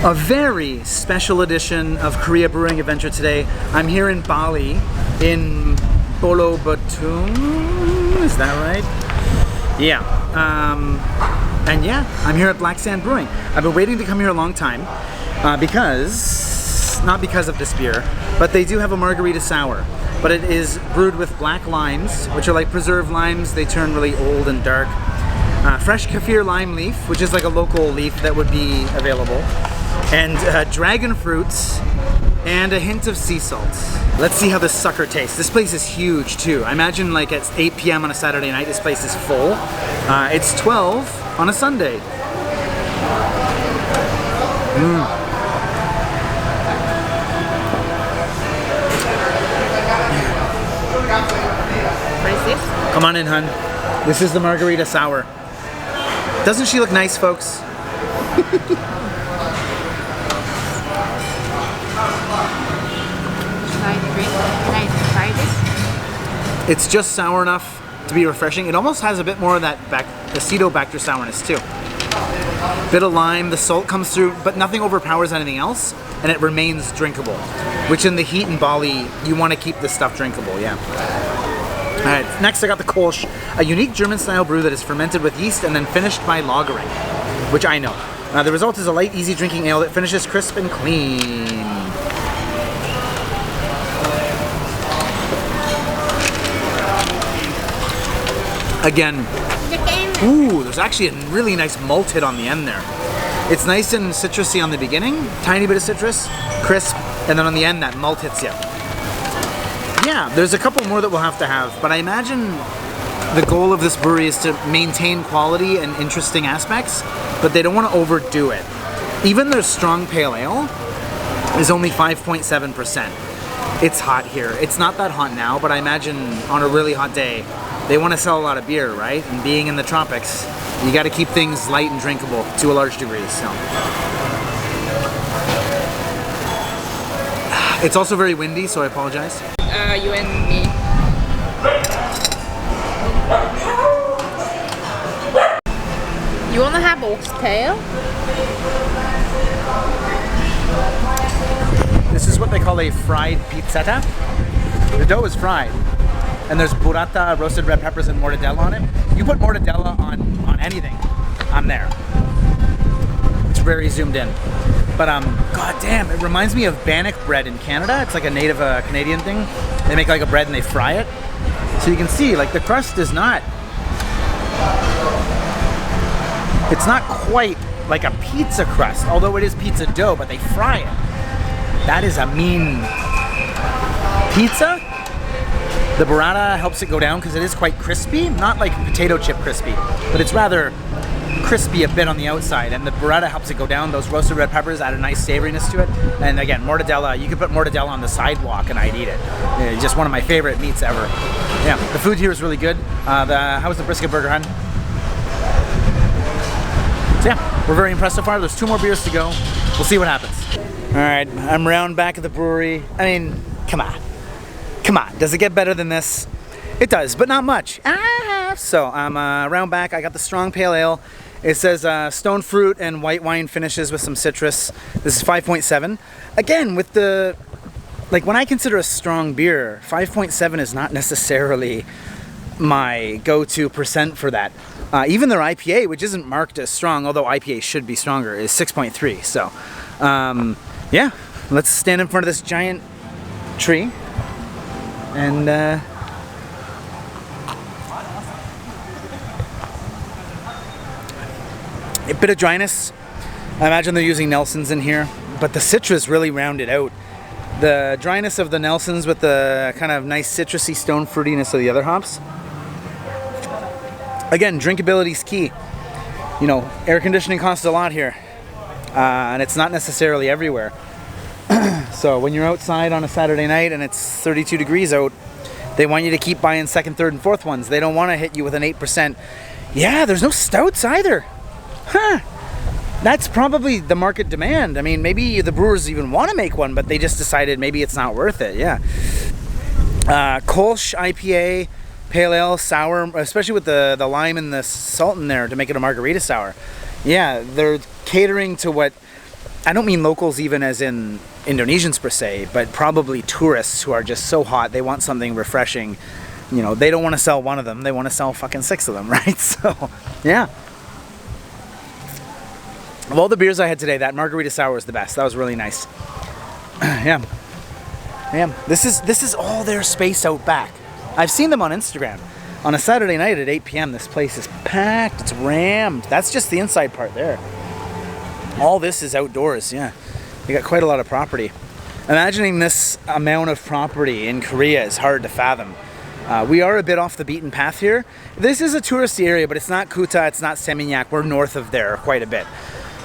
A very special edition of Korea Brewing Adventure today. I'm here in Bali, in Bolobatung, is that right? Yeah, and yeah, I'm here at Black Sand Brewing. I've been waiting to come here a long time not because of this beer, but they do have a margarita sour. But it is brewed with black limes, which are like preserved limes. They turn really old and dark. Fresh kaffir lime leaf, which is like a local leaf that would be available. And dragon fruits, and a hint of sea salt. Let's see how this sucker tastes. This place is huge too. I imagine like at 8 p.m. on a Saturday night, this place is full. It's 12 on a Sunday. What is this? Come on in, hun. This is the margarita sour. Doesn't she look nice, folks? Can I try this? It's just sour enough to be refreshing. It almost has a bit more of that acetobacter sourness too. Bit of lime, the salt comes through, but nothing overpowers anything else, and it remains drinkable. Which in the heat in Bali, you want to keep this stuff drinkable, yeah. Alright, next I got the Kolsch, a unique German-style brew that is fermented with yeast and then finished by lagering, which I know. The result is a light, easy drinking ale that finishes crisp and clean. Again, ooh, there's actually a really nice malt hit on the end there. It's nice and citrusy on the beginning, tiny bit of citrus, crisp, and then on the end that malt hits you. Yeah, there's a couple more that we'll have to have, but I imagine the goal of this brewery is to maintain quality and interesting aspects, but they don't want to overdo it. Even their strong pale ale is only 5.7%. It's hot here. It's not that hot now, but I imagine on a really hot day, they want to sell a lot of beer, right? And being in the tropics, you got to keep things light and drinkable to a large degree, so. It's also very windy, so I apologize. You and me. You wanna have oxtail? This is what they call a fried pizzetta. The dough is fried. And there's burrata, roasted red peppers, and mortadella on it. You put mortadella on anything, I'm there. It's very zoomed in. But god damn, it reminds me of bannock bread in Canada. It's like a native Canadian thing. They make like a bread and they fry it. So you can see, like the crust is not, it's not quite like a pizza crust, although it is pizza dough, but they fry it. That is a mean pizza. The burrata helps it go down because it is quite crispy, not like potato chip crispy, but it's rather crispy a bit on the outside, and the burrata helps it go down. Those roasted red peppers add a nice savoriness to it, and again, mortadella, you could put mortadella on the sidewalk and I'd eat it. Just one of my favorite meats ever. Yeah, the food here is really good. How's the brisket burger, hun? So yeah, we're very impressed so far. There's 2 more beers to go. We'll see what happens. Alright, I'm around back at the brewery. I mean, come on. Come on, does it get better than this? It does, but not much. So I'm around back. I got the strong pale ale. It says stone fruit and white wine finishes with some citrus. This is 5.7. Again, with the, like when I consider a strong beer, 5.7 is not necessarily my go-to percent for that. Even their IPA, which isn't marked as strong, although IPA should be stronger, is 6.3. So yeah, let's stand in front of this giant tree and a bit of dryness. I imagine they're using Nelsons in here, but the citrus really rounded out. The dryness of the Nelsons with the kind of nice citrusy stone fruitiness of the other hops. Again, drinkability is key. You know, air conditioning costs a lot here, and it's not necessarily everywhere. So when you're outside on a Saturday night and it's 32 degrees out, they want you to keep buying second, third, and fourth ones. They don't want to hit you with an 8%. Yeah, there's no stouts either. Huh. That's probably the market demand. I mean, maybe the brewers even want to make one, but they just decided maybe it's not worth it. Yeah. Kolsch IPA, pale ale, sour, especially with the lime and the salt in there to make it a margarita sour. Yeah, they're catering to what I don't mean locals even as in Indonesians per se, but probably tourists who are just so hot, they want something refreshing. You know, they don't want to sell one of them, they want to sell fucking 6 of them, right? So, yeah. Of all the beers I had today, that margarita sour was the best. That was really nice. Yeah. Yeah. This is all their space out back. I've seen them on Instagram. On a Saturday night at 8 p.m. this place is packed, it's rammed. That's just the inside part there. All this is outdoors, yeah. They got quite a lot of property. Imagining this amount of property in Korea is hard to fathom. We are a bit off the beaten path here. This is a touristy area, but it's not Kuta, it's not Seminyak. We're north of there quite a bit.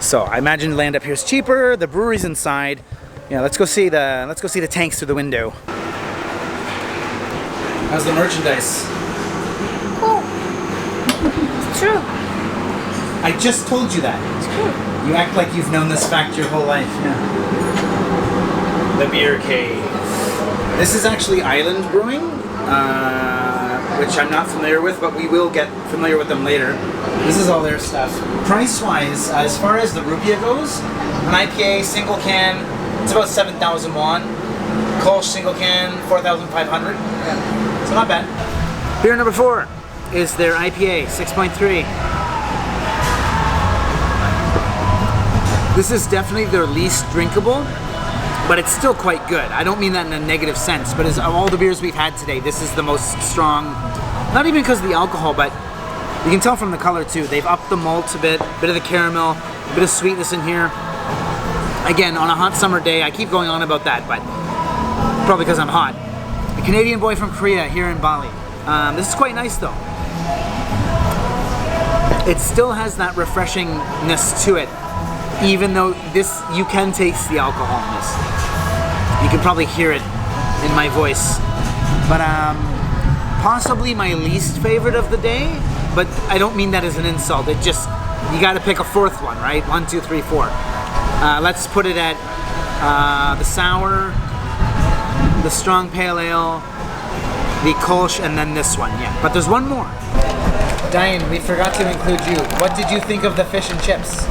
So I imagine land up here is cheaper. The brewery's inside. Yeah, let's go see the tanks through the window. How's the merchandise? Cool. It's true. I just told you that. It's true. You act like you've known this fact your whole life. Yeah. The beer cave. This is actually Island Brewing, which I'm not familiar with, but we will get familiar with them later. This is all their stuff. Price-wise, as far as the rupiah goes, an IPA single can, it's about 7,000 won. Kolsch single can, 4,500. Yeah. So not bad. Beer number 4 is their IPA, 6.3. This is definitely their least drinkable, but it's still quite good. I don't mean that in a negative sense, but as of all the beers we've had today, this is the most strong, not even because of the alcohol, but you can tell from the color too. They've upped the malt a bit of the caramel, a bit of sweetness in here. Again, on a hot summer day, I keep going on about that, but probably because I'm hot. A Canadian boy from Korea here in Bali. This is quite nice though. It still has that refreshingness to it. Even though this, you can taste the alcohol in this. You can probably hear it in my voice. But possibly my least favorite of the day, but I don't mean that as an insult. It just, you gotta pick a 4th one, right? 1, 2, 3, 4. Let's put it at the sour, the strong pale ale, the Kolsch, and then this one, yeah. But there's one more. Diane, we forgot to include you. What did you think of the fish and chips?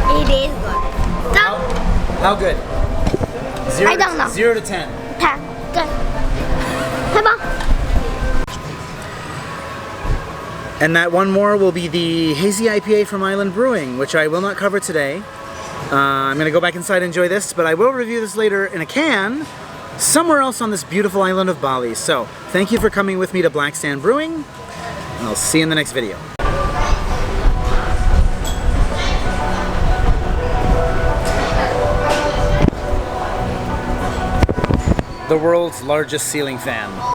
It is good. How good? I don't know. 0 to 10. 10. Good. Come on. And that one more will be the hazy IPA from Island Brewing, which I will not cover today. I'm gonna go back inside and enjoy this, but I will review this later in a can somewhere else on this beautiful island of Bali. So thank you for coming with me to Black Sand Brewing, and I'll see you in the next video. The world's largest ceiling fan.